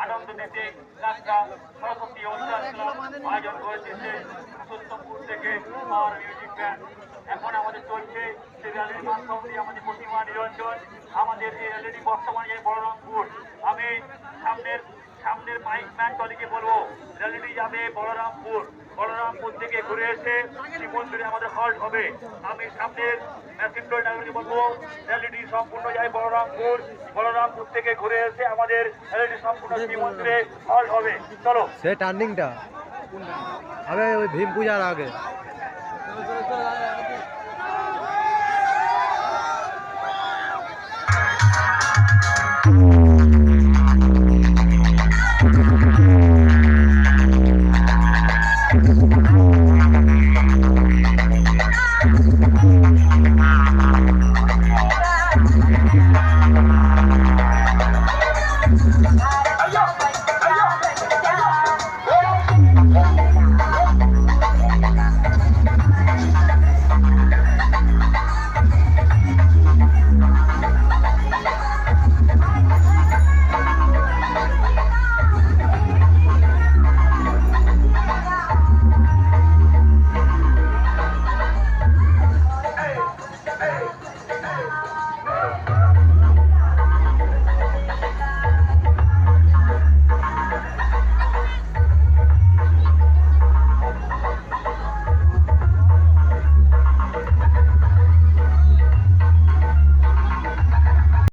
আনন্দ দিতে যাত্রা সরস্বতী অনুষ্ঠান আয়োজন করেছে সুস্থপুর থেকে আর মিউজিক ব্যান্ড। এখন আমাদের চলছে সেই র্যালির মাধ্যম দিয়ে আমাদের প্রতিমা নিরঞ্জন, আমাদের এই র্যালি বর্তমানে বলরামপুর। আমি সামনের মাইক ম্যান দলকে বলবো র্যালিটি যাবে বলরামপুর থেকে ঘুরে এসে শ্রীমন্দিরে আমাদের হল্ট হবে। আমি সামনের ম্যাসিন্ডো ড্রাইভারকে বলবো র্যালিটি সম্পূর্ণ যায় বলরামপুর থেকে ঘুরে এসে আমাদের র্যালিটি সম্পূর্ণ শ্রীমন্দিরে হল্ট হবে। চলো সে টার্নিংটা আমি ওই ভীম পূজার আগে